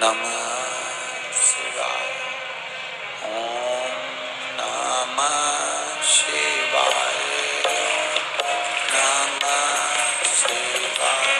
नमः शिवाय। ओम नमः शिवाय। नमः शिवाय।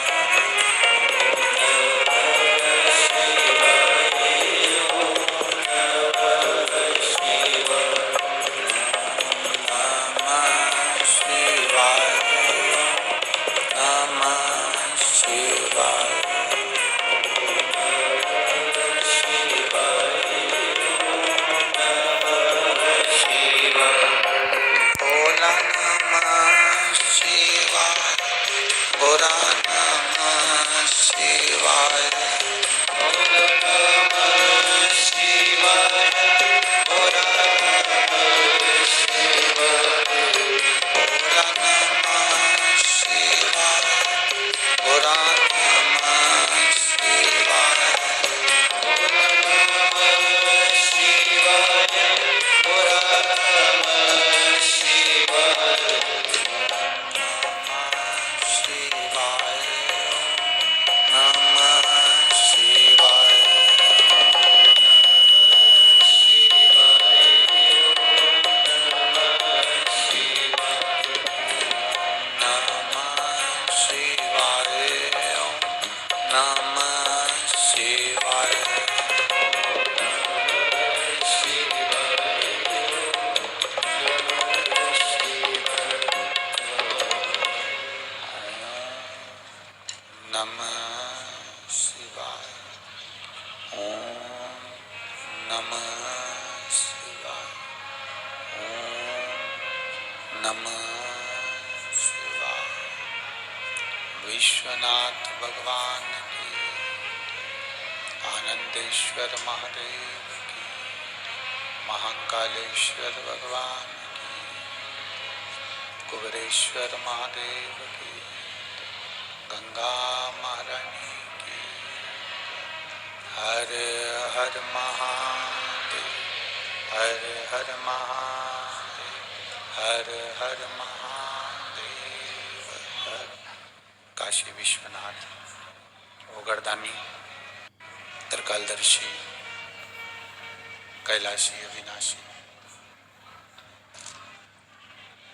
विश्वनाथ भगवान की, आनंदेश्वर महादेव की, महाकालेश्वर भगवान की, कुबेरेश्वर महादेव की, गंगा महारानी की। हर हर महादेव, हर हर महादेव, हर हर महादेव। हर काशी विश्वनाथ, ओगरदानी, त्रिकालदर्शी, कैलाशी, अविनाशी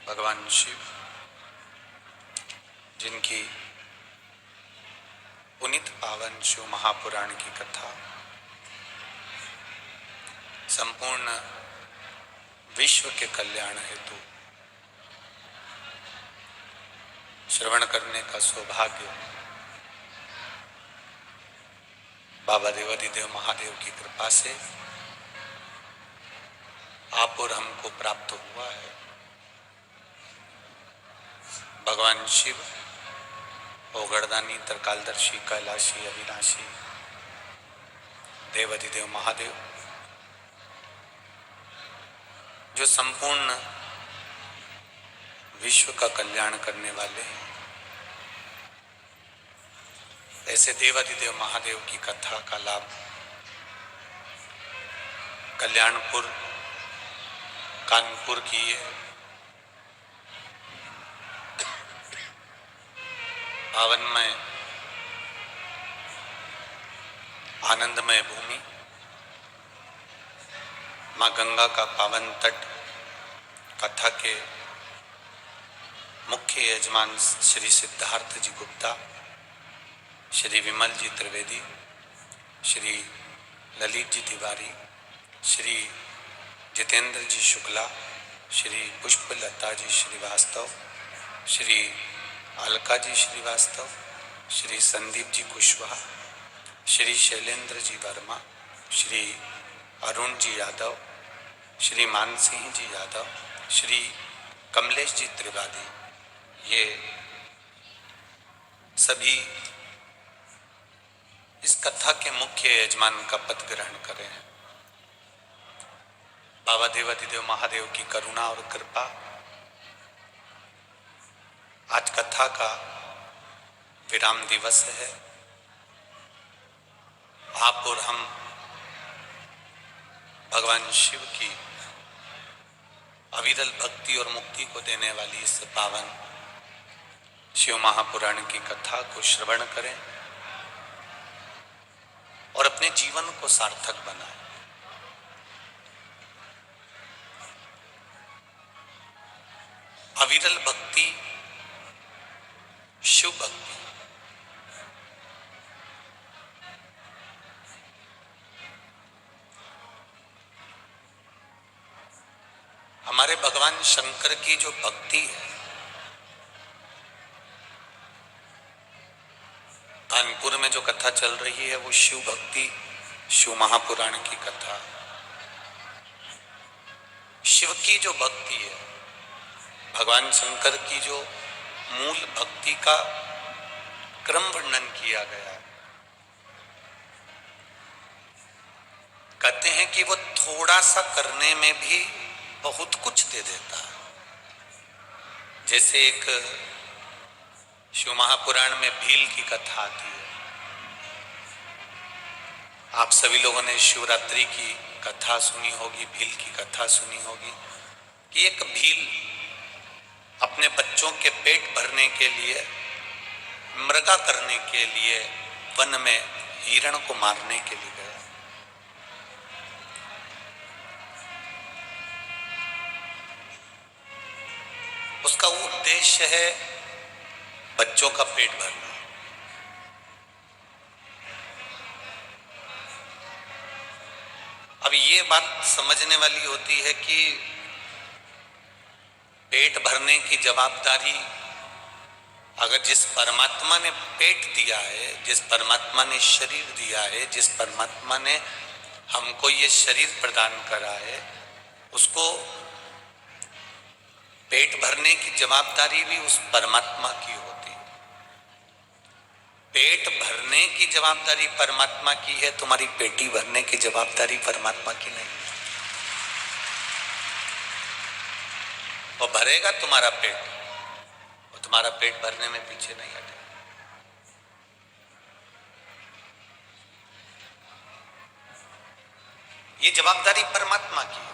भगवान शिव, जिनकी पुनीत पावन शिव महापुराण की कथा संपूर्ण विश्व के कल्याण हेतु श्रवण करने का सौभाग्य बाबा देवाधिदेव महादेव की कृपा से आप और हमको प्राप्त हुआ है। भगवान शिव, ओगरदानी, त्रिकालदर्शी, कैलाशी, अविनाशी देवाधिदेव महादेव, जो संपूर्ण विश्व का कल्याण करने वाले हैं, ऐसे देवाधिदेव महादेव की कथा का लाभ कल्याणपुर, कानपुर की ये पावनमय, आनंदमय भूमि, माँ गंगा का पावन तट, कथा के मुख्य यजमान श्री सिद्धार्थ जी गुप्ता, श्री विमल जी त्रिवेदी, श्री ललित जी तिवारी, श्री जितेंद्र जी शुक्ला, श्री पुष्पलता जी श्रीवास्तव, श्री अलका जी श्रीवास्तव, श्री संदीप जी कुशवाहा, श्री शैलेंद्र जी वर्मा, श्री अरुण जी यादव, श्री मानसिंह जी यादव, श्री कमलेश जी त्रिवेदी, ये सभी इस कथा के मुख्य यजमान का पद ग्रहण करें हैं। बाबा देवाधिदेव महादेव की करुणा और कृपा, आज कथा का विराम दिवस है। आप और हम भगवान शिव की अविरल भक्ति और मुक्ति को देने वाली इस पावन शिव महापुराण की कथा को श्रवण करें और अपने जीवन को सार्थक बनाए। अविरल भक्ति, शिव भक्ति, हमारे भगवान शंकर की जो भक्ति है, कानपुर में जो कथा चल रही है वो शिव भक्ति, शिव महापुराण की कथा। शिव की जो भक्ति है, भगवान शंकर की जो मूल भक्ति का क्रम वर्णन किया गया है। कहते हैं कि वो थोड़ा सा करने में भी बहुत कुछ दे देता है। जैसे एक शिव महापुराण में भील की कथा आती है। आप सभी लोगों ने शिवरात्रि की कथा सुनी होगी, भील की कथा सुनी होगी कि एक भील अपने बच्चों के पेट भरने के लिए, मृगा करने के लिए वन में हिरण को मारने के लिए गया। उसका उद्देश्य है बच्चों का पेट भरना। अब ये बात समझने वाली होती है कि पेट भरने की जवाबदारी अगर जिस परमात्मा ने पेट दिया है, जिस परमात्मा ने शरीर दिया है, जिस परमात्मा ने हमको ये शरीर प्रदान करा है, उसको पेट भरने की जवाबदारी भी उस परमात्मा की होती है। पेट भरने की जवाबदारी परमात्मा की है, तुम्हारी पेटी भरने की जवाबदारी परमात्मा की नहीं। वो भरेगा तुम्हारा पेट, वो तुम्हारा पेट भरने में पीछे नहीं हटेगा। ये जवाबदारी परमात्मा की है।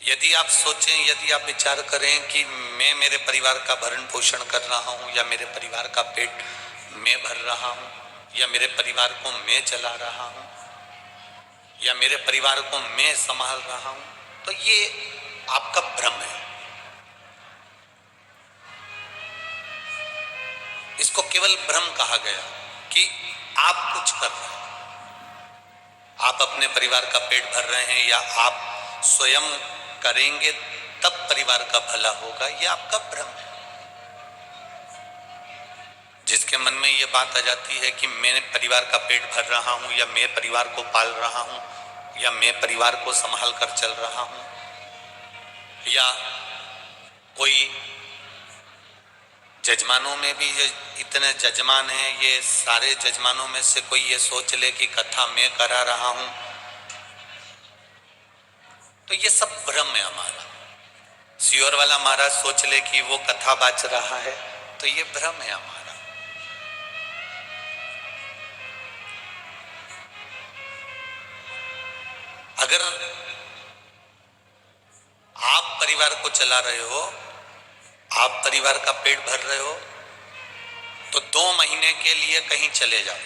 यदि आप सोचें, यदि आप विचार करें कि मैं मेरे परिवार का भरण पोषण कर रहा हूं, या मेरे परिवार का पेट मैं भर रहा हूं, या मेरे परिवार को मैं चला रहा हूं, या मेरे परिवार को मैं संभाल रहा हूं, तो ये आपका भ्रम है। इसको केवल भ्रम कहा गया कि आप कुछ कर रहे हैं, आप अपने परिवार का पेट भर रहे हैं, या आप स्वयं करेंगे तब परिवार का भला होगा, यह आपका भ्रम है। जिसके मन में यह बात आ जाती है कि मैं परिवार का पेट भर रहा हूं, या मैं परिवार को पाल रहा हूं, या मैं परिवार को संभाल कर चल रहा हूं, या कोई जजमानों में भी इतने जजमान हैं, ये सारे जजमानों में से कोई ये सोच ले कि कथा मैं करा रहा हूं, तो ये सब भ्रम है हमारा। सियोर वाला महाराज सोच ले कि वो कथा बाच रहा है, तो ये भ्रम है हमारा। अगर आप परिवार को चला रहे हो, आप परिवार का पेट भर रहे हो, तो 2 महीने के लिए कहीं चले जाओ,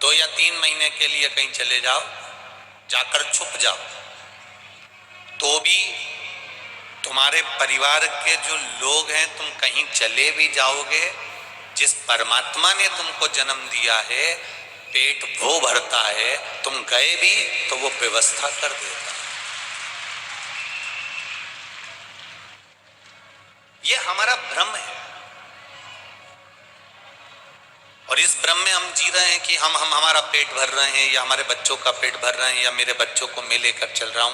2 या 3 महीने के लिए कहीं चले जाओ, जाकर छुप जाओ, तो भी तुम्हारे परिवार के जो लोग हैं, तुम कहीं चले भी जाओगे, जिस परमात्मा ने तुमको जन्म दिया है, पेट वो भरता है, तुम गए भी तो वो व्यवस्था कर देता है। ये हमारा भ्रम है, और इस भ्रम में हम जी रहे हैं कि हम हमारा पेट भर रहे हैं, या हमारे बच्चों का पेट भर रहे हैं, या मेरे बच्चों को मैं लेकर चल रहा हूं,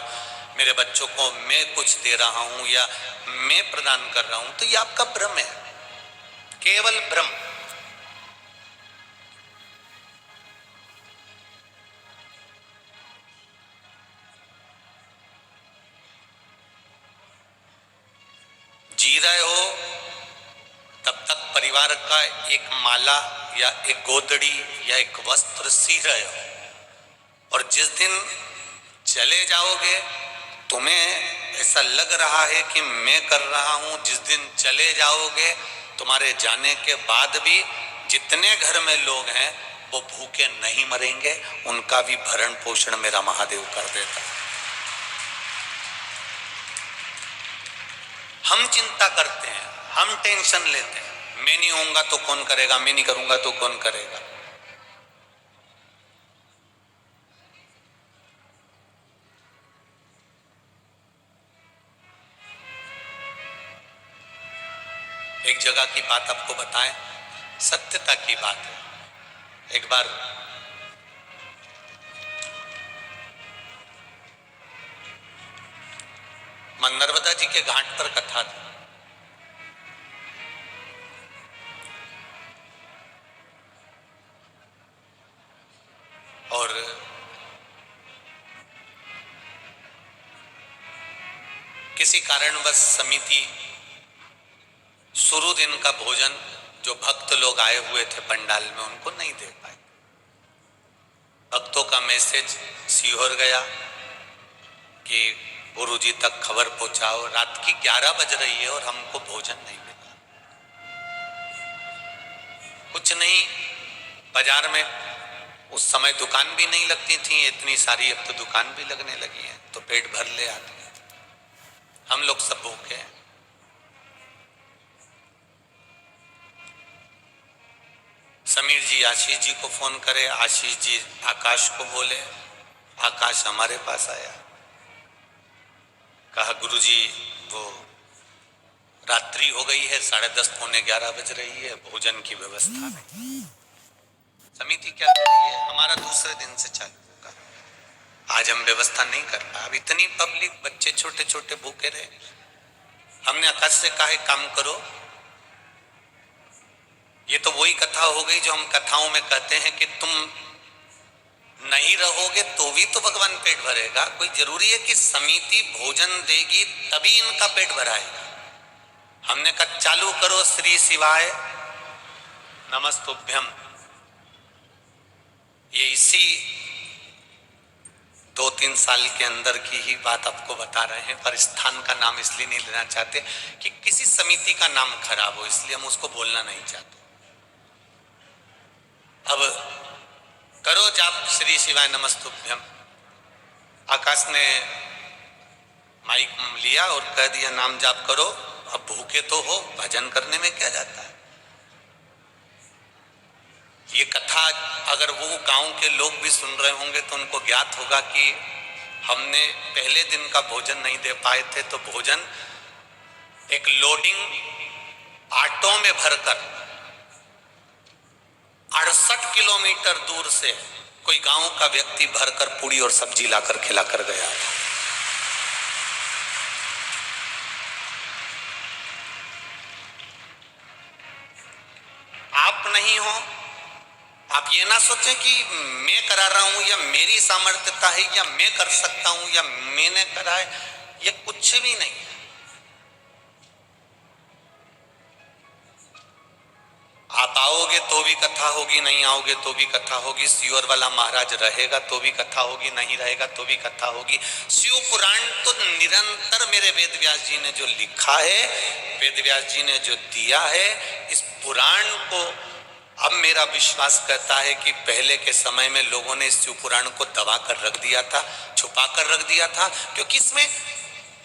मेरे बच्चों को मैं कुछ दे रहा हूं, या मैं प्रदान कर रहा हूं। तो ये आपका भ्रम है, केवल भ्रम। जी रहे हो तब तक परिवार का एक माला या एक गोदड़ी या एक वस्त्र सी रहे हो, और जिस दिन चले जाओगे तुम्हें ऐसा लग रहा है कि मैं कर रहा हूं, जिस दिन चले जाओगे तुम्हारे जाने के बाद भी जितने घर में लोग हैं वो भूखे नहीं मरेंगे, उनका भी भरण पोषण मेरा महादेव कर देता है। हम चिंता करते हैं, हम टेंशन लेते हैं, मैं नहीं होऊंगा तो कौन करेगा, मैं नहीं करूंगा तो कौन करेगा। एक जगह की बात आपको बताएं, सत्यता की बात है। एक बार मां नर्मदा जी के घाट पर कथा थी। और किसी कारणवश समिति शुरू दिन का भोजन जो भक्त लोग आए हुए थे पंडाल में उनको नहीं दे पाए। भक्तों का मैसेज सीहोर गया कि गुरुजी तक खबर पहुंचाओ, रात की 11 बज रही है और हमको भोजन नहीं मिला। कुछ नहीं, बाजार में उस समय दुकान भी नहीं लगती थी इतनी सारी, अब तो दुकान भी लगने लगी है, तो पेट भर ले आते हैं। हम लोग सब भूखे हैं। समीर जी आशीष जी को फोन करे, आशीष जी आकाश को बोले, आकाश हमारे पास आया, कहा गुरुजी वो रात्रि हो गई है, 10:30 पौने 11 बज रही है, भोजन की व्यवस्था नहीं। समिति क्या कर रही है, हमारा दूसरे दिन से चालू होगा, आज हम व्यवस्था नहीं कर पाए। अब इतनी पब्लिक, बच्चे छोटे छोटे भूखे रहे। हमने आकाश से कहा काम करो, ये तो वही कथा हो गई जो हम कथाओं में कहते हैं कि तुम नहीं रहोगे तो भी तो भगवान पेट भरेगा। कोई जरूरी है कि समिति भोजन देगी तभी इनका पेट भराएगा। हमने कहा चालू करो, श्री शिवाय नमस्तुभ्यम। ये इसी 2-3 साल के अंदर की ही बात आपको बता रहे हैं, पर स्थान का नाम इसलिए नहीं लेना चाहते कि किसी समिति का नाम खराब हो, इसलिए हम उसको बोलना नहीं चाहते। अब करो जाप श्री शिवाय नमस्तुभ्यम। आकाश ने माइक लिया और कह दिया नाम जाप करो। अब भूखे तो हो, भजन करने में क्या जाता है। ये कथा अगर वो गांव के लोग भी सुन रहे होंगे तो उनको ज्ञात होगा कि हमने पहले दिन का भोजन नहीं दे पाए थे, तो भोजन एक लोडिंग ऑटो में भरकर 68 किलोमीटर दूर से कोई गांव का व्यक्ति भरकर पूड़ी और सब्जी लाकर खिलाकर गया था। आप नहीं हो, आप ये ना सोचें कि मैं करा रहा हूं या मेरी सामर्थ्यता है या मैं कर सकता हूं या मैंने करा है, ये कुछ भी नहीं है। आप आओगे तो भी कथा होगी, नहीं आओगे तो भी कथा होगी। सीहोर वाला महाराज रहेगा तो भी कथा होगी, नहीं रहेगा तो भी कथा होगी। शिव पुराण तो निरंतर मेरे वेद व्यास जी ने जो लिखा है, वेद व्यास जी ने जो दिया है, इस पुराण को अब मेरा विश्वास कहता है कि पहले के समय में लोगों ने इस शिव पुराण को दबा कर रख दिया था, छुपा कर रख दिया था, क्योंकि इसमें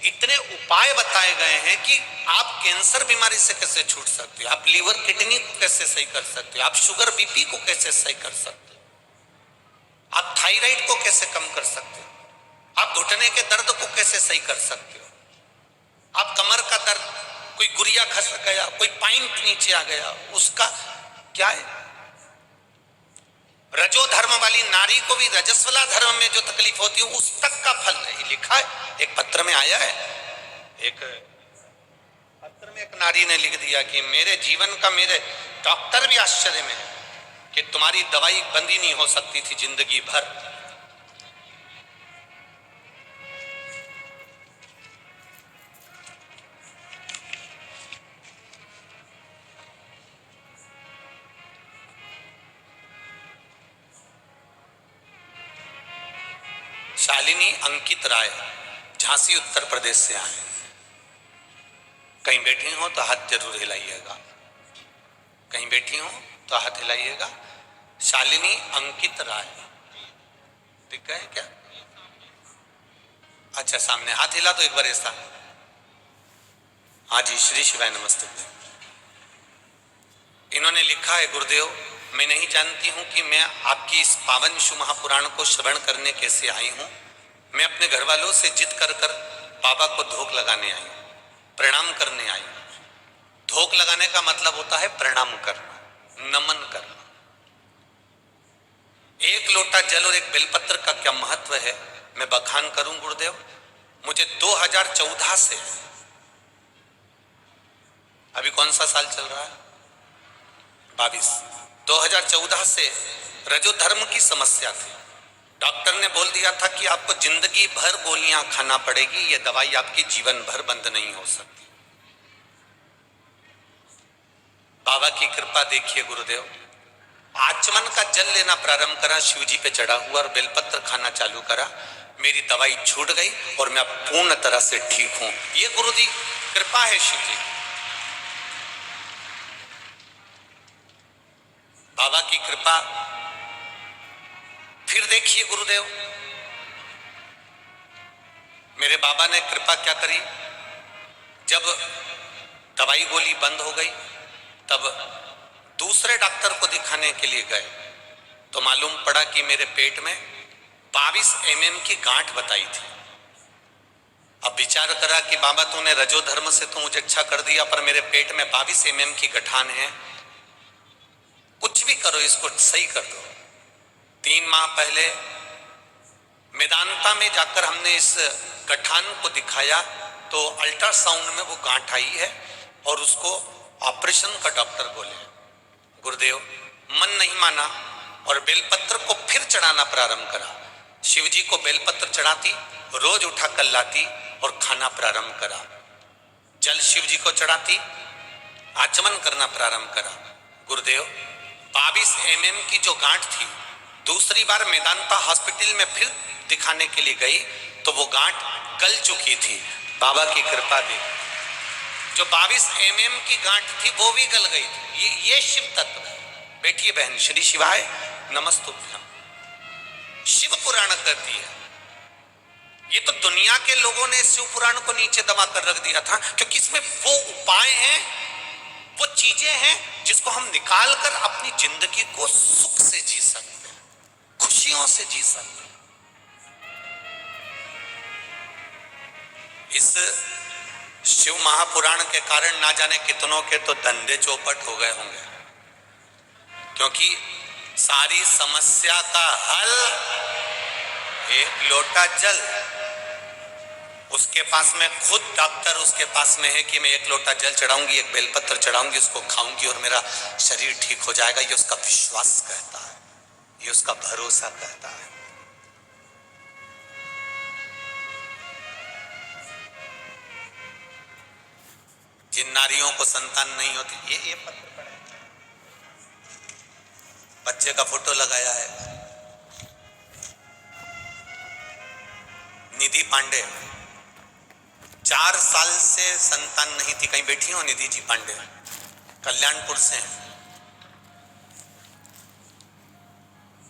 इतने उपाय बताए गए हैं कि आप कैंसर बीमारी से कैसे छूट सकते हो, आप लीवर किडनी को कैसे सही कर सकते हो, आप शुगर बीपी को कैसे सही कर सकते हो, आप थायराइड को कैसे कम कर सकते हो, आप घुटने के दर्द को कैसे सही कर सकते हो, आप कमर का दर्द, कोई गुरिया खस गया, कोई पॉइंट नीचे आ गया, उसका क्या है। रजो धर्म वाली नारी को भी रजस्वला धर्म में जो तकलीफ होती है उस तक का फल नहीं लिखा है। एक पत्र में आया है, एक पत्र में एक नारी ने लिख दिया कि मेरे जीवन का, मेरे डॉक्टर भी आश्चर्य में है कि तुम्हारी दवाई बंद ही नहीं हो सकती थी जिंदगी भर। शालिनी अंकित राय झांसी उत्तर प्रदेश से आए, कहीं बैठे हो तो हाथ जरूर हिलाइएगा। बैठी हो तो हाथ हिलाइएगा। शालिनी अंकित राय दिख गए क्या? अच्छा सामने हाथ हिला तो एक बार ऐसा। हाँ जी, श्री शिवाय नमस्ते। इन्होंने लिखा है, गुरुदेव मैं नहीं जानती हूं कि मैं आपकी इस पावन शिव महापुराण को श्रवण करने कैसे आई हूं। मैं अपने घर वालों से जिद कर कर बाबा को धोख लगाने आई हूं, प्रणाम करने आई हूं। धोख लगाने का मतलब होता है प्रणाम करना, नमन करना। एक लोटा जल और एक बेलपत्र का क्या महत्व है मैं बखान करूं गुरुदेव। मुझे 2014 से, अभी कौन सा साल चल रहा है? 22। 2014 से रजोधर्म की समस्या थी। डॉक्टर ने बोल दिया था कि आपको जिंदगी भर गोलियां खाना पड़ेगी, यह दवाई आपकी जीवन भर बंद नहीं हो सकती। बाबा की कृपा देखिए गुरुदेव, आचमन का जल लेना प्रारंभ करा, शिव जी पे चढ़ा हुआ और बेलपत्र खाना चालू करा। मेरी दवाई छूट गई और मैं पूर्ण तरह से ठीक हूं। ये गुरु जी कृपा है, शिव जी बाबा की कृपा। फिर देखिए गुरुदेव, मेरे बाबा ने कृपा क्या करी, जब दवाई गोली बंद हो गई तब दूसरे डॉक्टर को दिखाने के लिए गए तो मालूम पड़ा कि मेरे पेट में 22 mm की गांठ बताई थी। अब विचार करा कि बाबा तूने रजोधर्म से तो मुझे अच्छा कर दिया, पर मेरे पेट में 22 mm की गठान है, कुछ भी करो इसको सही कर दो। 3 माह पहले मेदांता में जाकर हमने इस गठान को दिखाया तो अल्ट्रासाउंड में वो गांठ आई है और उसको ऑपरेशन का डॉक्टर बोले। गुरुदेव मन नहीं माना और बेलपत्र को फिर चढ़ाना प्रारंभ करा। शिव जी को बेलपत्र चढ़ाती, रोज उठा कर लाती और खाना प्रारंभ करा। जल शिव जी को चढ़ाती, आचमन करना प्रारंभ करा। गुरुदेव 22 mm की जो गांठ थी, दूसरी बार मेदांता हॉस्पिटल में फिर दिखाने के लिए गई तो वो गांठ गल चुकी थी। बाबा की कृपा दे, जो 22 mm की गांठ थी वो भी गल गई थी। ये शिव तत्व है। बैठिए बहन, श्री शिवाय नमस्तुभ्यम। शिव पुराण कहती है, ये तो दुनिया के लोगों ने शिव पुराण को नीचे दबा कर रख दिया था, क्योंकि इसमें वो उपाय हैं, वो चीजें हैं जिसको हम निकाल कर अपनी जिंदगी को सुख से जी सकते हैं, खुशियों से जी सकते हैं। इस शिव महापुराण के कारण ना जाने कितनों के तो धंधे चौपट हो गए होंगे, क्योंकि सारी समस्या का हल एक लोटा जल। उसके पास में खुद डॉक्टर उसके पास में है कि मैं एक लोटा जल चढ़ाऊंगी, एक बेलपत्र चढ़ाऊंगी, उसको खाऊंगी और मेरा शरीर ठीक हो जाएगा। ये उसका विश्वास कहता है, ये उसका भरोसा कहता है। जिन नारियों को संतान नहीं होती, ये पत्र पढ़े, बच्चे का फोटो लगाया है, निधि पांडे 4 साल से संतान नहीं थी। कहीं बैठी हो निधि जी पांडे, कल्याणपुर से हैं।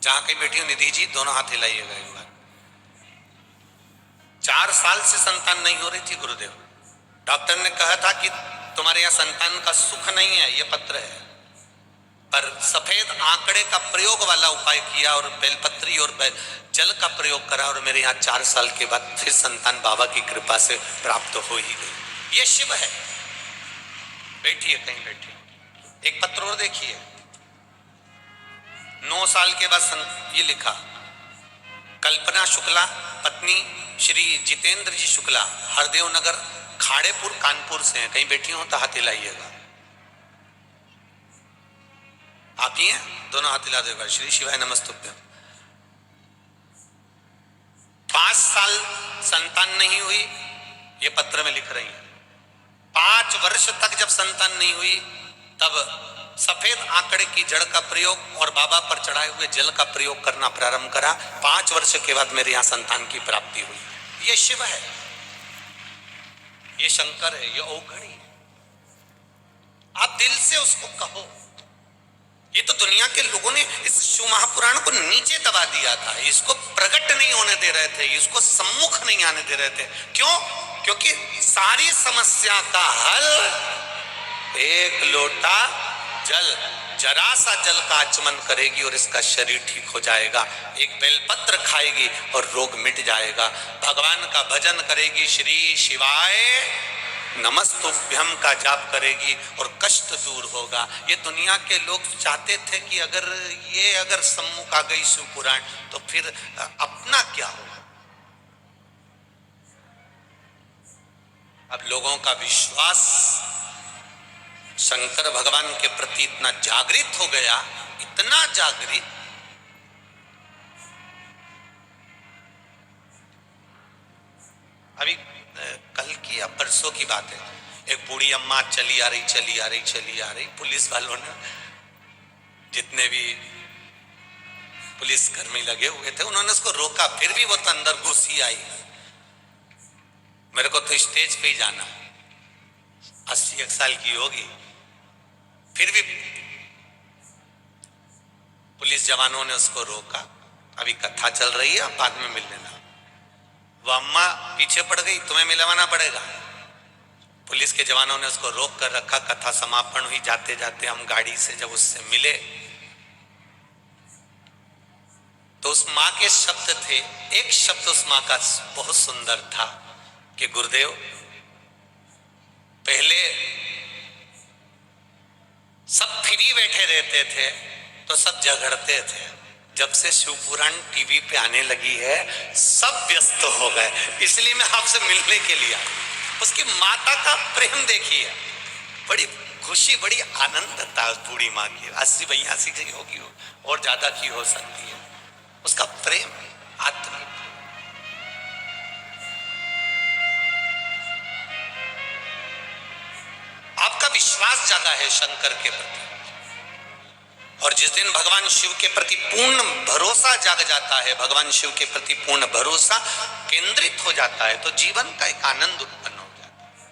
जहां कहीं बैठी हो निधि जी, दोनों हाथ हिलाइएगा एक बार। 4 साल से संतान नहीं हो रही थी गुरुदेव। डॉक्टर ने कहा था कि तुम्हारे यहाँ संतान का सुख नहीं है, ये पत्र है, पर सफेद आंकड़े का प्रयोग वाला उपाय किया और बेलपत्री और जल का प्रयोग करा और मेरे यहाँ 4 साल के बाद फिर संतान बाबा की कृपा से प्राप्त हो ही गई। ये शिव है। बैठिए, कहीं बैठिए। एक पत्र और देखिए, 9 साल के बाद ये लिखा, कल्पना शुक्ला पत्नी श्री जितेंद्र जी शुक्ला, हरदेव नगर खाड़ेपुर कानपुर से हैं। कहीं बैठी हो तो हाथ हिलाइएगा। आप ही हैं? दोनों हाथ हिला देगा। श्री शिवाय नमस्तुभ्यम। 5 साल संतान नहीं हुई, ये पत्र में लिख रही हैं। 5 वर्ष तक जब संतान नहीं हुई तब सफेद आंकड़े की जड़ का प्रयोग और बाबा पर चढ़ाए हुए जल का प्रयोग करना प्रारंभ करा। 5 वर्ष के बाद मेरे यहाँ संतान की प्राप्ति हुई। ये शिव है, ये शंकर है, ये औघड़ी है। आप दिल से उसको कहो, ये तो दुनिया के लोगों ने इस शिव महापुराण को नीचे दबा दिया था, इसको प्रकट नहीं होने दे रहे थे, इसको सम्मुख नहीं आने दे रहे थे। क्यों? क्योंकि सारी समस्या का हल एक लोटा जल, जरा सा जल का आचमन करेगी और इसका शरीर ठीक हो जाएगा। एक बेलपत्र खाएगी और रोग मिट जाएगा। भगवान का भजन करेगी, श्री शिवाय नमस्तुभ्यम का जाप करेगी और कष्ट दूर होगा। ये दुनिया के लोग चाहते थे कि अगर सम्मुख आ गई शिव पुराण तो फिर अपना क्या होगा। अब लोगों का विश्वास शंकर भगवान के प्रति इतना जागृत हो गया, इतना जागृत, अभी कल की या परसों की बात है, एक बूढ़ी अम्मा चली आ रही, पुलिस वालों ने, जितने भी पुलिसकर्मी लगे हुए थे, उन्होंने उसको रोका, फिर भी वो तो अंदर घुसी आई। मेरे को तो स्टेज पे ही जाना, 80 साल की होगी, फिर भी पुलिस जवानों ने उसको रोका। अभी कथा चल रही है, बाद में मिल लेना। वो अम्मा पीछे पड़ गई, तुम्हें मिलवाना पड़ेगा। पुलिस के जवानों ने उसको रोक कर रखा। कथा समापन हुई, जाते जाते हम गाड़ी से जब उससे मिले तो उस माँ के शब्द थे, एक शब्द उस माँ का बहुत सुंदर था कि गुरुदेव, पहले सब फ्री बैठे रहते थे तो सब झगड़ते थे, जब से शिवपुराण टीवी पे आने लगी है सब व्यस्त हो गए, इसलिए मैं आपसे मिलने के लिए आया। उसकी माता का प्रेम देखिए, बड़ी खुशी, बड़ी आनंद था उस बूढ़ी माँ की। 80-82 की होगी और ज्यादा की हो सकती है। उसका प्रेम आत्मिक, आपका विश्वास जागा है शंकर के प्रति, और जिस दिन भगवान शिव के प्रति पूर्ण भरोसा जाग जाता है, भगवान शिव के प्रति पूर्ण भरोसा केंद्रित हो जाता है, तो जीवन का एक आनंद उत्पन्न हो जाता है।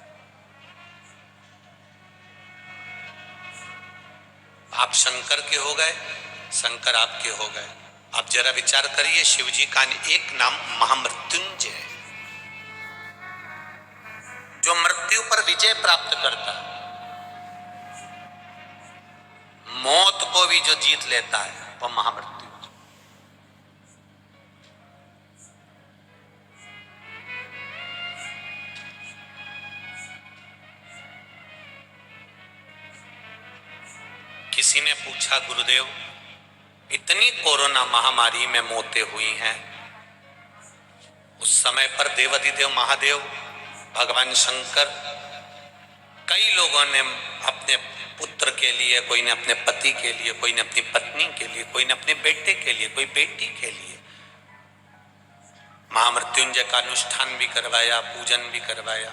आप शंकर के हो गए, शंकर आपके हो गए। आप जरा विचार करिए, शिव जी का एक नाम महामृत्युंजय है, जो मृत्यु पर विजय प्राप्त करता है, मौत को भी जो जीत लेता है वह महामृत्यु। किसी ने पूछा, गुरुदेव, इतनी कोरोना महामारी में मौतें हुई हैं, उस समय पर देवाधिदेव महादेव भगवान शंकर, कई लोगों ने अपने पुत्र के लिए, कोई ने अपने पति के लिए, कोई ने अपनी पत्नी के लिए, कोई ने अपने बेटे के लिए, कोई बेटी के लिए महामृत्युंजय का अनुष्ठान भी करवाया, पूजन भी करवाया।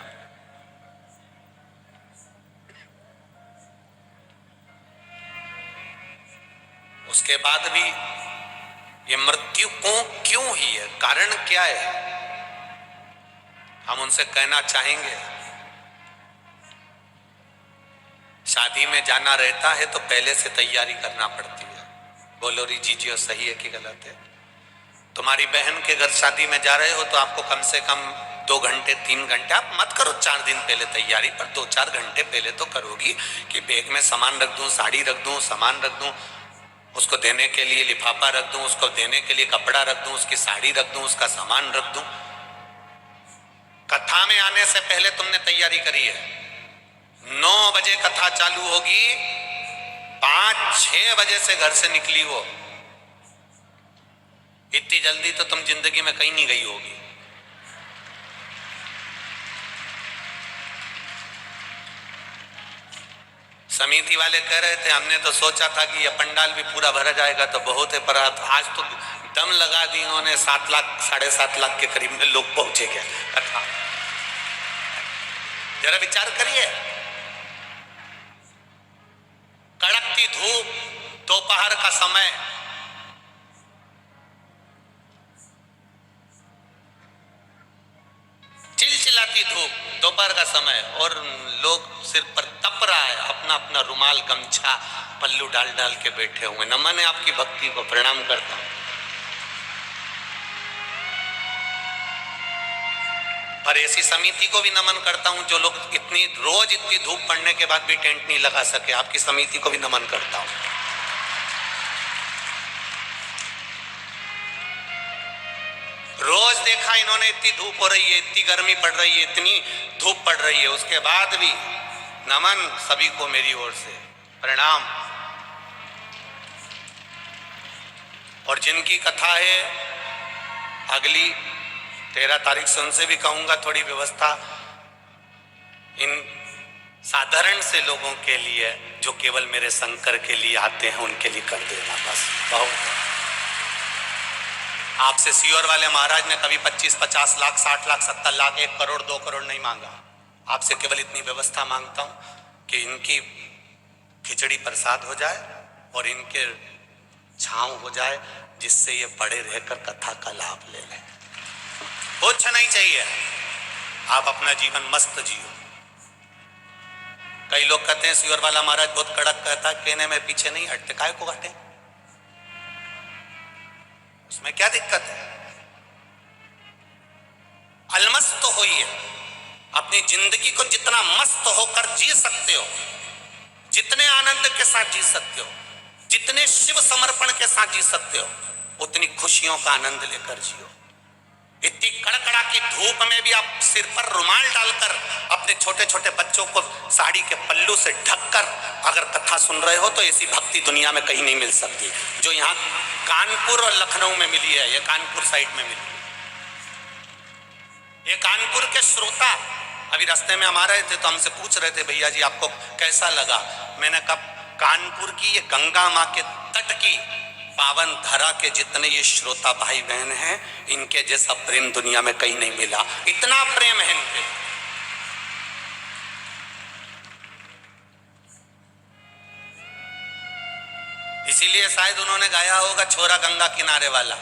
उसके बाद भी ये मृत्यु क्यों ही है, कारण क्या है, हम उनसे कहना चाहेंगे। शादी में जाना रहता है तो पहले से तैयारी करना पड़ती है। बोलो री जीजियो, सही है कि गलत है? तुम्हारी बहन के घर शादी में जा रहे हो तो आपको कम से कम 2 घंटे 3 घंटे, आप मत करो 4 दिन पहले तैयारी, पर 2-4 घंटे पहले तो करोगी कि बैग में सामान रख दूं, साड़ी रख दूं, सामान रख दूं, उसको देने के लिए लिफाफा रख दूं, उसको देने के लिए कपड़ा रख दूं, उसकी साड़ी रख दूं, उसका सामान रख दूं। कथा में आने से पहले तुमने तैयारी करी है। 9 बजे कथा चालू होगी, 5-6 बजे से घर से निकली हो, इतनी जल्दी तो तुम जिंदगी में कहीं नहीं गई होगी। समिति वाले कह रहे थे, हमने तो सोचा था कि यह पंडाल भी पूरा भरा जाएगा तो बहुत है, पर आज तो दम लगा दी उन्होंने, 7 लाख 7.5 लाख के करीब में लोग पहुंचे क्या कथा। जरा विचार करिए, कड़कती धूप, दोपहर का समय, चिलचिलाती धूप, दोपहर का समय, और लोग सिर पर तप रहा है, अपना अपना रुमाल गमछा पल्लू डाल डाल के बैठे हुए। नमन है आपकी भक्ति को, प्रणाम करता हूं। पर ऐसी समिति को भी नमन करता हूं जो लोग रोज इतनी धूप पड़ने के बाद भी टेंट नहीं लगा सके। आपकी समिति को भी नमन करता हूं। रोज देखा इन्होंने, इतनी धूप हो रही है, इतनी गर्मी पड़ रही है, इतनी धूप पड़ रही है, उसके बाद भी नमन सभी को मेरी ओर से, प्रणाम। और जिनकी कथा है अगली 13 तारीख से, उनसे भी कहूंगा थोड़ी व्यवस्था इन साधारण से लोगों के लिए जो केवल मेरे शंकर के लिए आते हैं उनके लिए कर देना बस। बहुत आपसे सियोर वाले महाराज ने कभी 25-50 लाख 60 लाख 70 लाख 1 करोड़ 2 करोड़ नहीं मांगा। आपसे केवल इतनी व्यवस्था मांगता हूं कि इनकी खिचड़ी प्रसाद हो जाए और इनके छांव हो जाए, जिससे ये बड़े रहकर कथा का लाभ ले लें। कुछ नहीं चाहिए, आप अपना जीवन मस्त जियो। कई लोग कहते हैं सियोर वाला महाराज बहुत कड़क कहता है, कहने में पीछे नहीं हटते, काहे को हटे? उसमें क्या दिक्कत है? अलमस्त होइए, अपनी जिंदगी को जितना मस्त होकर जी सकते हो, जितने आनंद के साथ जी सकते हो, जितने शिव समर्पण के साथ जी सकते हो, उतनी खुशियों का आनंद लेकर जियो। इतनी कड़कड़ा की धूप में भी आप सिर पर रुमाल डालकर अपने छोटे छोटे बच्चों को साड़ी के पल्लू से ढककर अगर कथा सुन रहे हो तो ऐसी भक्ति दुनिया में कहीं नहीं मिल सकती जो यहाँ कानपुर और लखनऊ में मिली है। ये कानपुर साइड में मिली। ये कानपुर के श्रोता अभी रास्ते में हम आ रहे थे तो हमसे पूछ रहे थे, भैया जी आपको कैसा लगा? मैंने कहा कानपुर की ये गंगा माँ के तट की पावन धरा के जितने ये श्रोता भाई बहन हैं, इनके जैसा प्रेम दुनिया में कहीं नहीं मिला। इतना प्रेम है इनके। इसीलिए शायद उन्होंने गाया होगा छोरा गंगा किनारे वाला।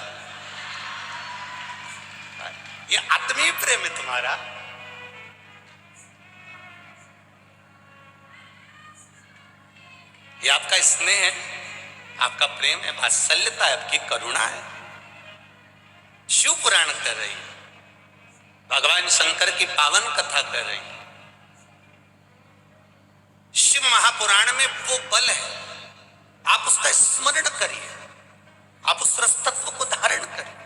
ये आत्मीय प्रेम है तुम्हारा। ये आपका स्नेह है, आपका प्रेम है, वात्सल्यता है, आपकी करुणा है। शिव पुराण कर रही है, भगवान शंकर की पावन कथा कर रही है। शिव महापुराण में वो बल है, आप उसका स्मरण करिए, आप उस रस तत्व को धारण करिए,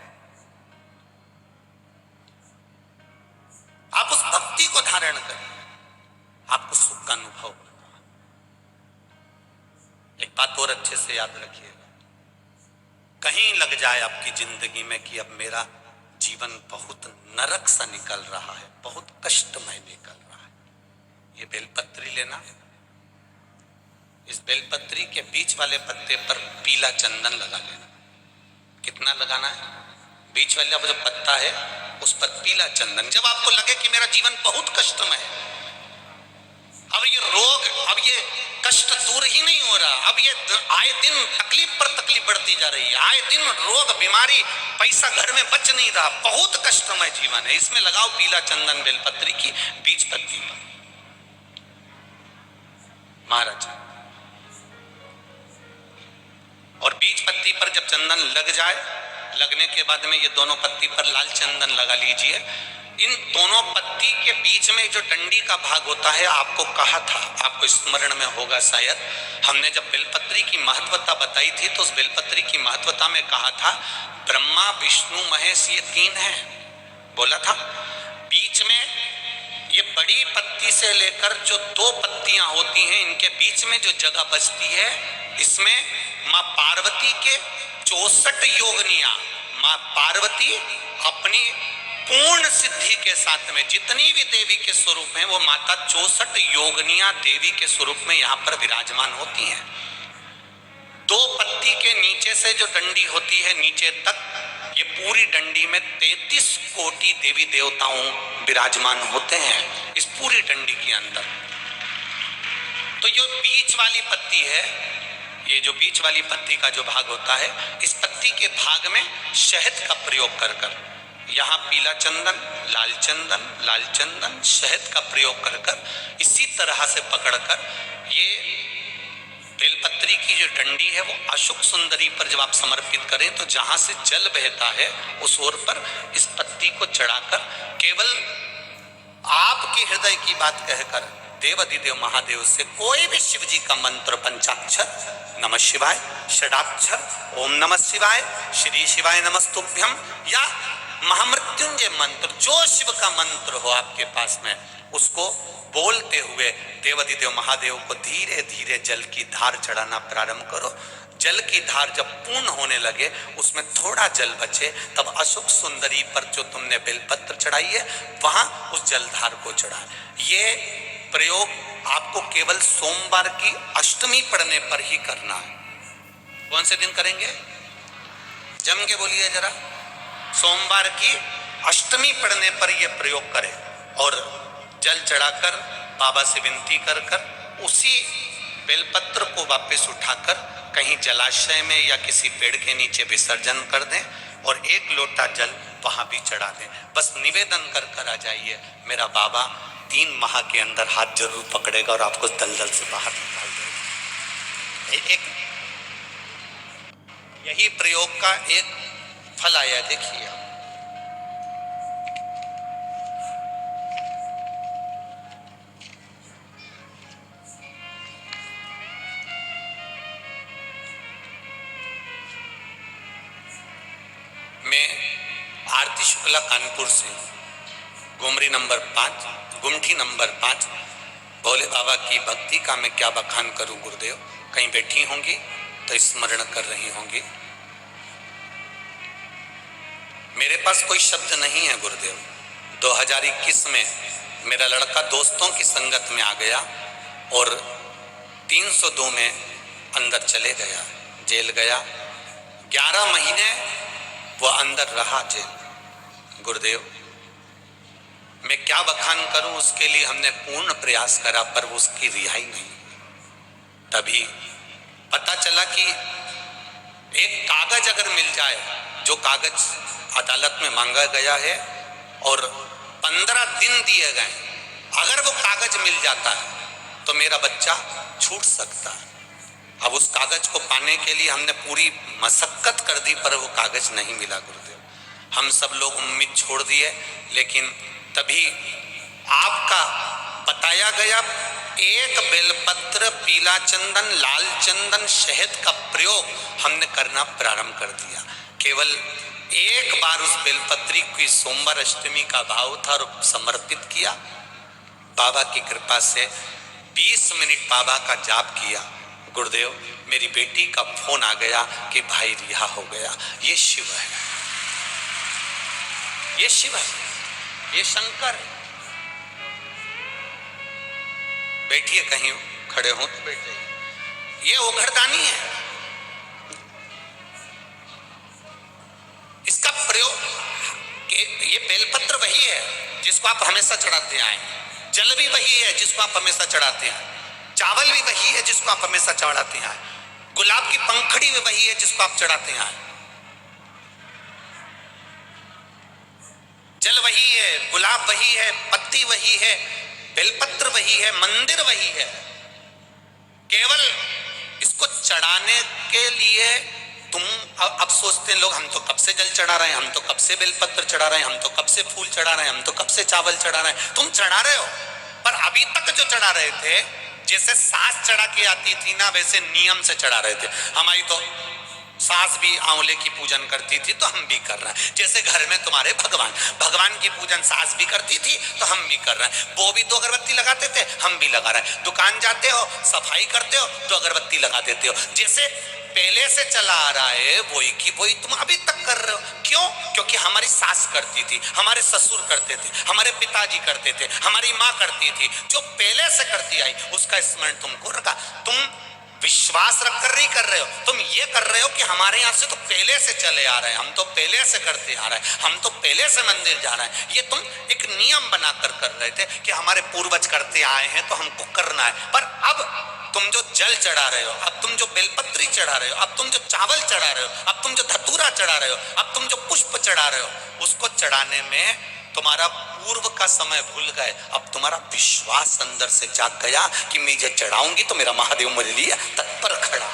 आप उस भक्ति को धारण करिए, आपको सुख का अनुभव होगा। एक बात और अच्छे से याद रखिएगा, कहीं लग जाए आपकी जिंदगी में कि अब मेरा जीवन बहुत नरक सा निकल रहा है, बहुत कष्टमय निकल रहा है, ये बेलपत्री लेना, इस बेलपत्री के बीच वाले पत्ते पर पीला चंदन लगा लेना। कितना लगाना है? बीच वाला जो पत्ता है उस पर पीला चंदन। जब आपको लगे कि मेरा जीवन बहुत कष्टमय है, अब ये रोग, अब ये कष्ट दूर ही नहीं हो रहा, अब ये आए दिन तकलीफ पर तकलीफ बढ़ती जा रही है, आए दिन रोग बीमारी, पैसा घर में बच नहीं रहा, बहुत कष्टमय जीवन है, इसमें लगाओ पीला चंदन बेलपत्री की बीज पत्ती पर। महाराज, और बीज पत्ती पर जब चंदन लग जाए, लगने के बाद में ये दोनों पत्ती पर लाल चंदन लगा लीजिए। इन दोनों पत्ती के बीच में जो डंडी का भाग होता है, आपको कहा था, आपको स्मरण में होगा शायद, हमने जब बेलपत्री की महत्वता बताई थी तो उस बेलपत्री की महत्वता में कहा था ब्रह्मा विष्णु महेश ये 3 हैं, बोला था। बीच में ये बड़ी पत्ती से लेकर जो 2 पत्तियां होती हैं, इनके बीच में जो जगह बचती है, इसमें माँ पार्वती के 64 योगनियां, माँ पार्वती अपनी पूर्ण सिद्धि के साथ में जितनी भी देवी के स्वरूप हैं, वो माता 64 योगनियां देवी के स्वरूप में यहाँ पर विराजमान होती हैं। 2 पत्ती के नीचे से जो डंडी होती है नीचे तक, ये पूरी डंडी में 33 कोटि देवी देवताओं विराजमान होते हैं इस पूरी डंडी के अंदर। तो जो बीच वाली पत्ती है, ये जो बीच वाली पत्ती का जो भाग होता है, इस पत्ती के भाग में शहद का प्रयोग कर यहाँ पीला चंदन, लाल चंदन, लाल चंदन, शहद का प्रयोग कर इसी तरह से पकड़कर ये बेलपत्री की जो डंडी है वो अशुक सुंदरी पर जब आप समर्पित करें तो जहां से जल बहता है उस ओर पर इस पत्ती को चढ़ाकर केवल आपके हृदय की बात कहकर देवाधिदेव महादेव से कोई भी शिव जी का मंत्र, पंचाक्षर, नमः शिवाय, षडाक्षर, ओम नमः शिवाय, श्री शिवाय नमस्तुभ्यम, या महामृत्युंजय मंत्र, जो शिव का मंत्र हो आपके पास में, उसको बोलते हुए देवाधिदेव महादेव को धीरे धीरे जल की धार चढ़ाना प्रारंभ करो। जल की धार जब पूर्ण होने लगे, उसमें थोड़ा जल बचे, तब अशुक सुंदरी पर जो तुमने बेलपत्र चढ़ाई है वहां उस जलधार को चढ़ा। ये प्रयोग आपको केवल सोमवार की अष्टमी पढ़ने पर ही करना है। कौन से दिन करेंगे? जम के बोलिए जरा। सोमवार की अष्टमी पढ़ने पर यह प्रयोग करें और जल चढ़ाकर बाबा से विनती कर कर उसी बेलपत्र को वापस उठाकर कहीं जलाशय में या किसी पेड़ के नीचे विसर्जन कर दें और एक लोटा जल वहां भी चढ़ा दें। बस निवेदन कर कर आ जाइए, मेरा बाबा 3 माह के अंदर हाथ जरूर पकड़ेगा और आपको दलदल से बाहर निकाल देगा। एक यही प्रयोग का एक फल आया, देखिए। मैं आरती शुक्ला कानपुर से, गुमरी नंबर 5, गुमठी नंबर 5, भोले बाबा की भक्ति का मैं क्या बखान करूं गुरुदेव। कहीं बैठी होंगी तो स्मरण कर रही होंगी। मेरे पास कोई शब्द नहीं है गुरुदेव। 2021 में मेरा लड़का दोस्तों की संगत में आ गया और 302 में अंदर चले गया, जेल गया। 11 महीने वो अंदर रहा जेल। गुरुदेव, मैं क्या बखान करूं, उसके लिए हमने पूर्ण प्रयास करा पर उसकी रिहाई नहीं। तभी पता चला कि एक कागज अगर मिल जाए, जो कागज अदालत में मांगा गया है और 15 दिन दिए गए, अगर वो कागज मिल जाता है तो मेरा बच्चा छूट सकता है। अब उस कागज को पाने के लिए हमने पूरी मशक्कत कर दी पर वो कागज नहीं मिला गुरुदेव। हम सब लोग उम्मीद छोड़ दिए, लेकिन तभी आपका बताया गया एक बेलपत्र, पीला चंदन, लाल चंदन, शहद का प्रयोग हमने करना प्रारंभ कर दिया। केवल एक बार उस बेलपत्री की सोमवार अष्टमी का भाव था और समर्पित किया। बाबा की कृपा से 20 मिनट बाबा का जाप किया। गुरुदेव, मेरी बेटी का फोन आ गया कि भाई रिहा हो गया। ये शिव है, ये शिव है, ये शंकर है। बैठिए, कहीं खड़े हो तो बैठ जाइए। ये ओघरदानी है। इसका प्रयोग, ये बेलपत्र वही है जिसको आप हमेशा चढ़ाते आए, जल भी वही है जिसको आप हमेशा चढ़ाते हैं, चावल भी वही है जिसको आप हमेशा चढ़ाते हैं, गुलाब की पंखड़ी भी वही है जिसको आप चढ़ाते हैं, जल वही है, गुलाब वही है, पत्ती वही है, बेलपत्र वही है, मंदिर वही है। केवल इसको चढ़ाने के लिए तुम अब सोचते हैं लोग, हम तो कब से जल चढ़ा रहे हैं, हम तो कब से बेलपत्र चढ़ा रहे हैं, हम तो कब से फूल चढ़ा रहे हैं, हम तो कब से चावल चढ़ा रहे हैं। तुम चढ़ा रहे हो, पर अभी तक जो चढ़ा रहे थे, जैसे सास चढ़ा के आती थी ना, वैसे नियम से चढ़ा रहे थे। हमारी तो सास भी आंवले की पूजन करती थी तो हम भी कर रहे हैं। जैसे घर में तुम्हारे भगवान की पूजन सास भी करती थी तो हम भी कर रहे हैं। वो भी 2 अगरबत्ती लगाते थे, हम भी लगा रहे हैं। दुकान जाते हो, सफाई करते हो, 2 अगरबत्ती लगा देते हो। जैसे पहले से चला आ रहा है वही की वही तुम अभी तक कर रहे हो। क्यों? क्योंकि हमारी सास करती थी, हमारे ससुर करते थे, हमारे पिताजी करते थे, हमारी माँ करती थी। जो पहले से करती आई उसका स्मरण तुमको रखा। तुम विश्वास रखकर नहीं कर रहे हो, तुम ये कर रहे हो कि हमारे यहाँ से तो पहले से चले आ रहे हैं, हम तो पहले से करते आ रहे हैं, हम तो पहले से मंदिर जा रहे हैं। ये तुम एक नियम बनाकर कर रहे थे कि हमारे पूर्वज करते आए हैं तो हमको करना है। पर अब तुम जो जल चढ़ा रहे हो, अब तुम जो बेलपत्री चढ़ा रहे हो, अब तुम जो चावल चढ़ा रहे हो, अब तुम जो धतूरा चढ़ा रहे हो, अब तुम जो पुष्प चढ़ा रहे हो, उसको चढ़ाने में तुम्हारा पूर्व का समय भूल गए। अब तुम्हारा विश्वास अंदर से जाग गया कि मैं ये चढ़ाऊंगी तो मेरा महादेव मेरे लिए तत्पर खड़ा।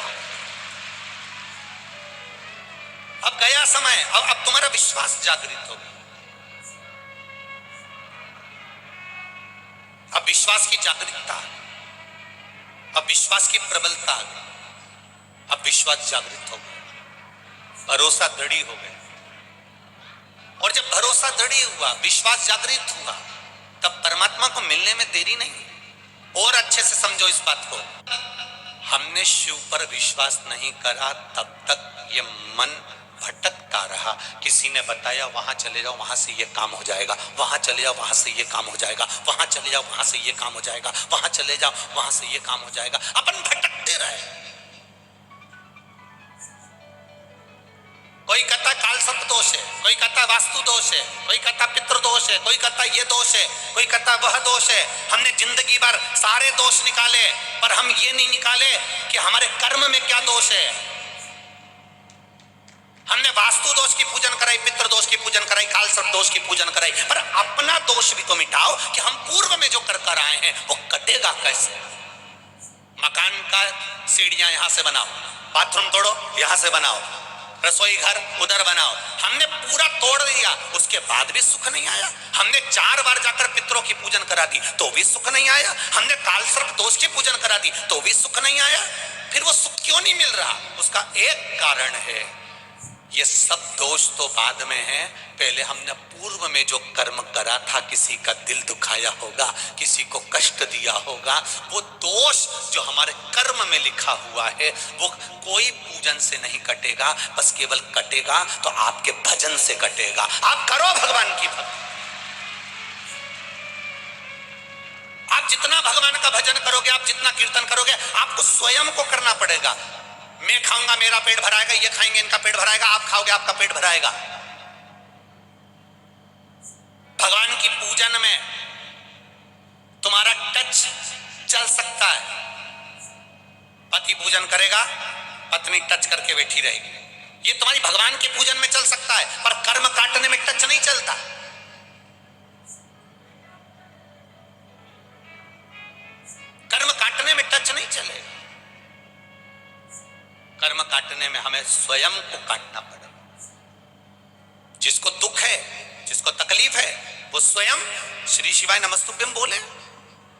समय, अब तुम्हारा विश्वास जागृत होगा। अब विश्वास की जागरूकता, अब विश्वास की प्रबलता आ गई, अब विश्वास जागृत हो गया, भरोसा दृढ़ हो गया। और जब भरोसा दृढ़ हुआ, विश्वास जागृत हुआ, तब परमात्मा को मिलने में देरी नहीं। और अच्छे से समझो इस बात को, हमने शिव पर विश्वास नहीं करा तब तक ये मन भटकता रहा। किसी ने बताया वहां चले जाओ, वहां से ये काम हो जाएगा, वहां चले जाओ, वहां से ये काम हो जाएगा, वहां चले जाओ, वहां से ये काम हो जाएगा, वहां चले जाओ, वहां से ये काम हो जाएगा। अपन भटकते रहे। कोई कहता काल सर्प दोष है, कोई कहता वास्तु दोष है, कोई कहता पितृ दोष है, कोई कहता ये दोष है, कोई कहता वह दोष है। हमने जिंदगी भर सारे दोष निकाले, पर हम ये नहीं निकाले कि हमारे कर्म में क्या दोष है। हमने वास्तु दोष की पूजन कराई, पितृ दोष की पूजन कराई, काल सर्प दोष की पूजन कराई, पर अपना दोष भी तो मिटाओ कि हम पूर्व में जो कर कर आए हैं वो कटेगा कैसे। मकान का सीढ़ियां यहां से बनाओ, बाथरूम तोड़ो यहां से बनाओ, रसोई घर उधर बनाओ, हमने पूरा तोड़ दिया, उसके बाद भी सुख नहीं आया। हमने 4 बार जाकर पितरों की पूजन करा दी तो भी सुख नहीं आया। हमने काल सर्प दोष की पूजन करा दी तो भी सुख नहीं आया। फिर वो सुख क्यों नहीं मिल रहा? उसका एक कारण है, ये सब दोष तो बाद में है, पहले हमने पूर्व में जो कर्म करा था, किसी का दिल दुखाया होगा, किसी को कष्ट दिया होगा, वो दोष जो हमारे कर्म में लिखा हुआ है वो कोई पूजन से नहीं कटेगा, बस केवल कटेगा तो आपके भजन से कटेगा। आप करो भगवान की भक्ति, आप जितना भगवान का भजन करोगे, आप जितना कीर्तन करोगे, आपको स्वयं को करना पड़ेगा। मैं खाऊंगा मेरा पेट भराएगा, ये खाएंगे इनका पेट भराएगा, आप खाओगे आपका पेट भराएगा। भगवान की पूजन में तुम्हारा टच चल सकता है। पति पूजन करेगा, पत्नी टच करके बैठी रहेगी, ये तुम्हारी भगवान के पूजन में चल सकता है, पर कर्म काटने में टच नहीं चलता। कर्म काटने में टच नहीं चलेगा। कर्म काटने में हमें स्वयं को काटना पड़ेगा। जिसको दुख है, जिसको तकलीफ है, वो स्वयं श्री शिवाय नमस्तुभ्यम बोले,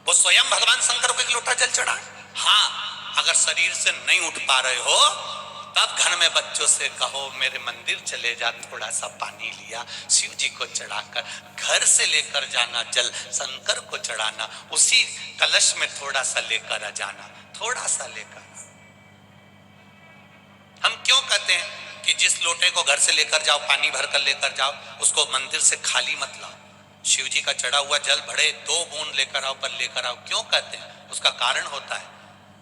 वो स्वयं भगवान शंकर को एक लोटा जल चढ़ाए। हाँ, अगर शरीर से नहीं उठ पा रहे हो तब घर में बच्चों से कहो मेरे मंदिर चले जा, थोड़ा सा पानी लिया शिव जी को चढ़ाकर, घर से लेकर जाना जल शंकर को चढ़ाना, उसी कलश में थोड़ा सा लेकर आ जाना, थोड़ा सा लेकर। हम क्यों कहते हैं कि जिस लोटे को घर से लेकर जाओ, पानी भर कर लेकर जाओ, उसको मंदिर से खाली मत लाओ। शिव जी का चढ़ा हुआ जल भरे 2 बूंद लेकर आओ, पर लेकर आओ। क्यों कहते हैं? उसका कारण होता है,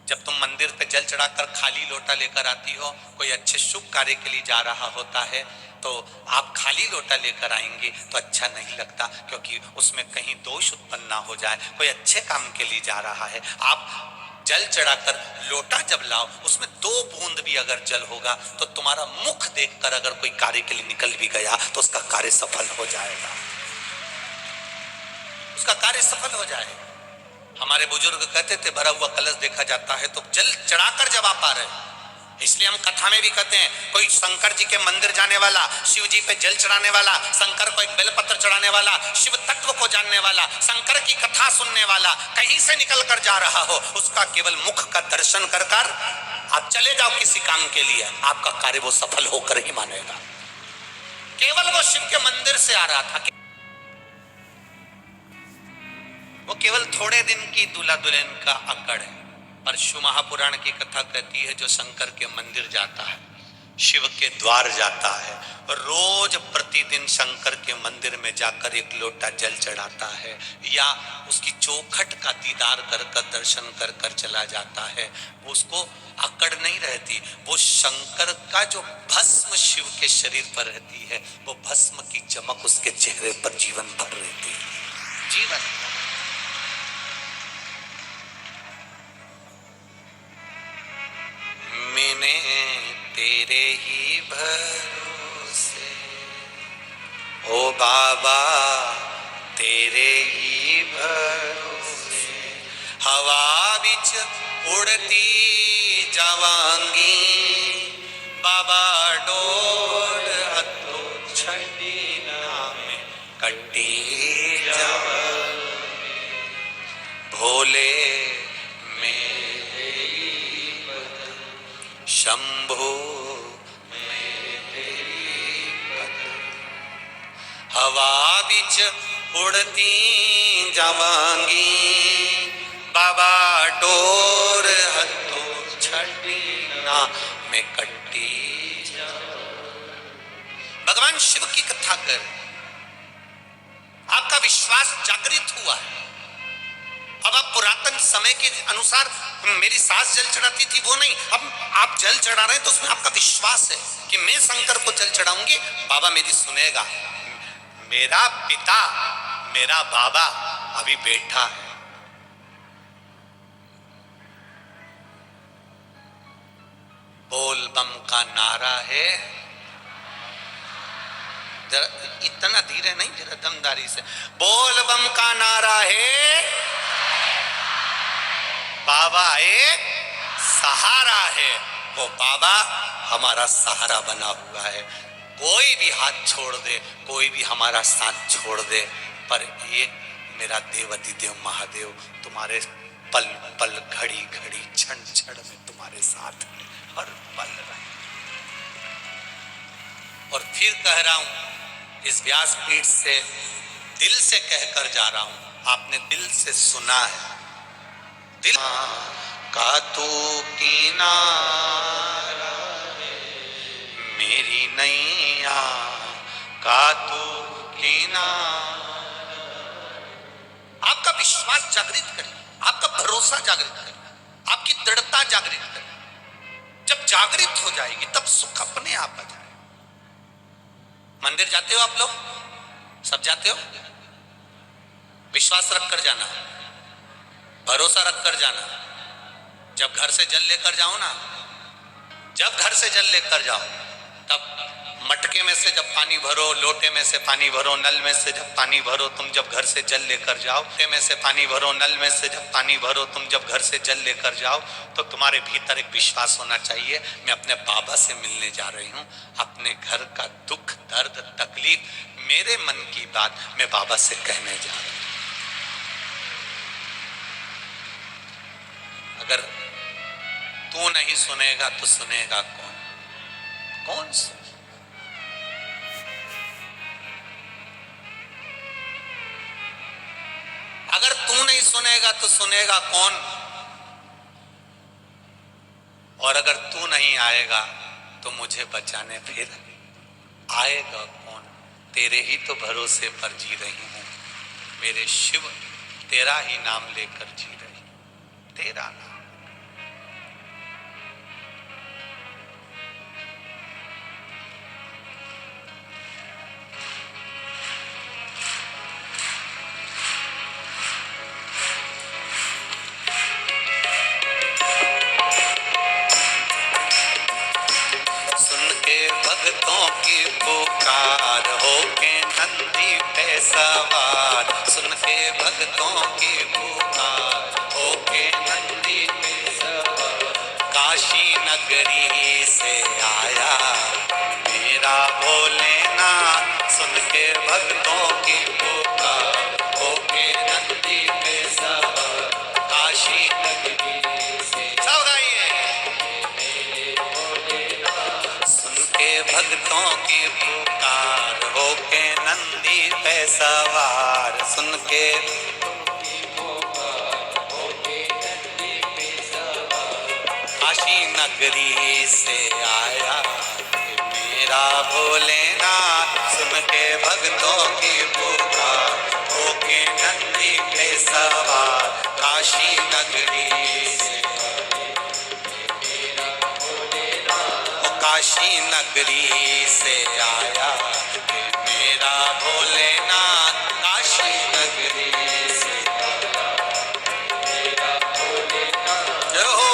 जब तुम मंदिर पे जल चढ़ाकर खाली लोटा लेकर आती हो, कोई अच्छे शुभ कार्य के लिए जा रहा होता है, तो आप खाली लोटा लेकर आएंगे तो अच्छा नहीं लगता, क्योंकि उसमें कहीं दोष उत्पन्न ना हो जाए। कोई अच्छे काम के लिए जा रहा है, आप जल चढ़ाकर लोटा जब लाओ, उसमें 2 बूंद भी अगर जल होगा तो तुम्हारा मुख देखकर अगर कोई कार्य के लिए निकल भी गया तो उसका कार्य सफल हो जाएगा, उसका कार्य सफल हो जाएगा। हमारे बुजुर्ग कहते थे भरा हुआ कलश देखा जाता है तो जल चढ़ाकर जब आप आ रहे, इसलिए हम कथा में भी कहते हैं, कोई शंकर जी के मंदिर जाने वाला, शिव जी पे जल चढ़ाने वाला, शंकर को एक बेलपत्र चढ़ाने वाला, शिव तत्व को जानने वाला, शंकर की कथा सुनने वाला, कहीं से निकल कर जा रहा हो, उसका केवल मुख का दर्शन कर कर आप चले जाओ किसी काम के लिए, आपका कार्य वो सफल होकर ही मानेगा। केवल वो शिव के मंदिर से आ रहा था, वो केवल थोड़े दिन की दूल्हा दुल्हन का अकड़ है। पर शिव महापुराण की कथा कहती है, जो शंकर के मंदिर जाता है, शिव के द्वार जाता है, रोज प्रतिदिन शंकर के मंदिर में जाकर एक लोटा जल चढ़ाता है, या उसकी चौखट का दीदार कर कर दर्शन कर कर चला जाता है, उसको अकड़ नहीं रहती। वो शंकर का जो भस्म शिव के शरीर पर रहती है, वो भस्म की चमक उसके चेहरे पर जीवन भर रहती है, जीवन। मैंने तेरे ही भरोसे, ओ बाबा तेरे ही भरोसे, हवा बिच उड़ती जावांगी, बाबा डोल भोले मेरे शंभो हवा बिच उड़ती जावांगी बाबा डोर हथों छड़ी ना मैं कट्टी। भगवान शिव की कथा कर, आपका विश्वास जागृत हुआ है। अब आप पुरातन समय के अनुसार मेरी सास जल चढ़ाती थी वो नहीं, अब आप जल चढ़ा रहे हैं तो उसमें आपका विश्वास है कि मैं शंकर को जल चढ़ाऊंगी, बाबा मेरी सुनेगा। मेरा पिता मेरा बाबा अभी बैठा है। बोल बम का नारा है, जरा इतना धीरे नहीं, जरा दमदारी से। बोल बम का नारा है, बाबा एक सहारा है। वो बाबा हमारा सहारा बना हुआ है। कोई भी हाथ छोड़ दे, कोई भी हमारा साथ छोड़ दे, पर एक मेरा देवाधिदेव महादेव तुम्हारे पल पल घड़ी घड़ी क्षण क्षण में तुम्हारे साथ है, हर पल रहे। और फिर कह रहा हूं, इस व्यासपीठ से दिल से कहकर जा रहा हूं, आपने दिल से सुना है। दिल का तू किनारा मेरी नैया का तू किनारा। आपका विश्वास जागृत करें, आपका भरोसा जागृत करें, आपकी दृढ़ता जागृत करें। जब जागृत हो जाएगी तब सुख अपने आप आ जाए। मंदिर जाते हो आप लोग, सब जाते हो? विश्वास रख कर जाना, भरोसा रख कर जाना। जब घर से जल लेकर जाओ ना, जब घर से जल लेकर जाओ, तब मटके में से जब पानी भरो, लोटे में से पानी भरो, नल में से जब पानी भरो, तुम जब घर से जल लेकर जाओ, लोटे में से पानी भरो, नल में से जब पानी भरो, तुम जब घर से जल लेकर जाओ, तो तुम्हारे भीतर एक विश्वास होना चाहिए, मैं अपने बाबा से मिलने जा रही हूँ। अपने घर का दुख दर्द तकलीफ, मेरे मन की बात मैं बाबा से कहने जा रही हूँ। अगर तू नहीं सुनेगा तो सुनेगा कौन? कौन सुने? अगर तू नहीं सुनेगा तो सुनेगा कौन? और अगर तू नहीं आएगा तो मुझे बचाने फिर आएगा कौन? तेरे ही तो भरोसे पर जी रही हूं मेरे शिव, तेरा ही नाम लेकर जी रही हूं, तेरा नाम। भक्तों की पुकार होके नंदी पे सवार, सुन के भक्तों की पुकार होके नंदी पे सवार। काशी नगरी से आया मेरा भोलेनाथ, सुन के भक्तों की पुकार होके नंदी पे सवार। काशी नगरी से सब गाइए। भक्तों की पुकार होके नंदी पे सवार, सुन के काशी नगरी से आया मेरा भोलेनाथ, सुन के भक्तों की पुकार होके नंदी पे सवार। काशी नगरी से काशी नगरी से आया मेरा भोलेनाथ, काशी नगरी से मेरा भोलेनाथ। जय हो।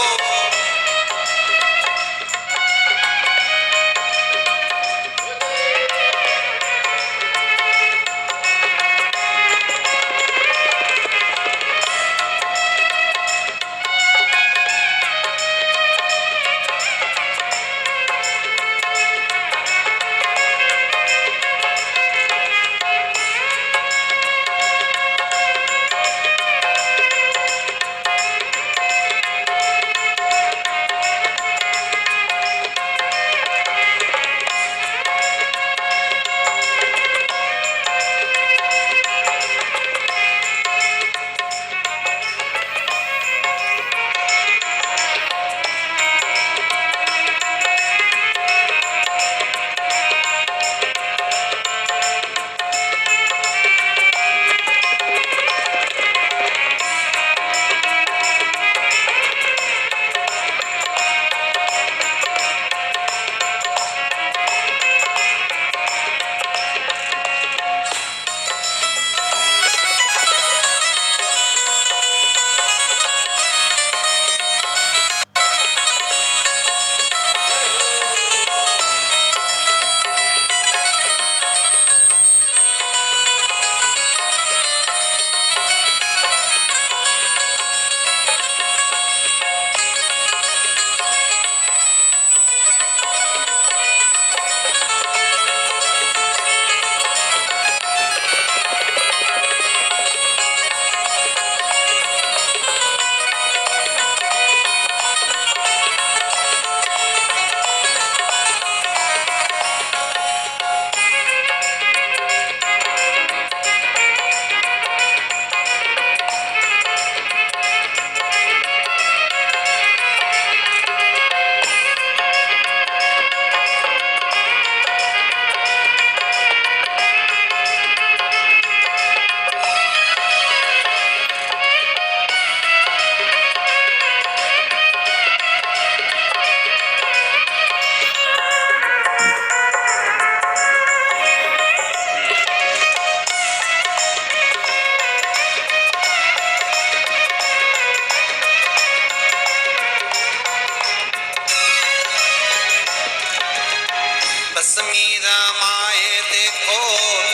बसमी रमाए देखो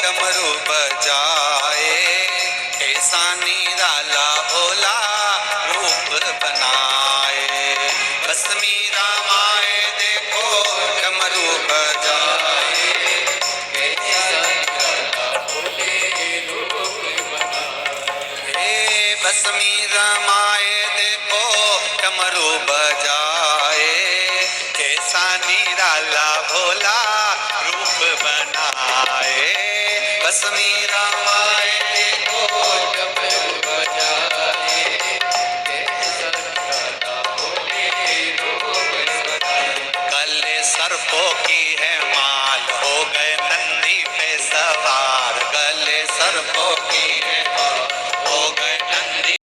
डमरू बजाए, ऐसा निराला भोला रूप बनाए। बसमी रमाए देखो डमरू बजाए, ऐसा निराला भोले रूप बनाए। बसमी रमाए देखो डमरू बजाए, कैसा निराला भोला रूप बनाए। बसमी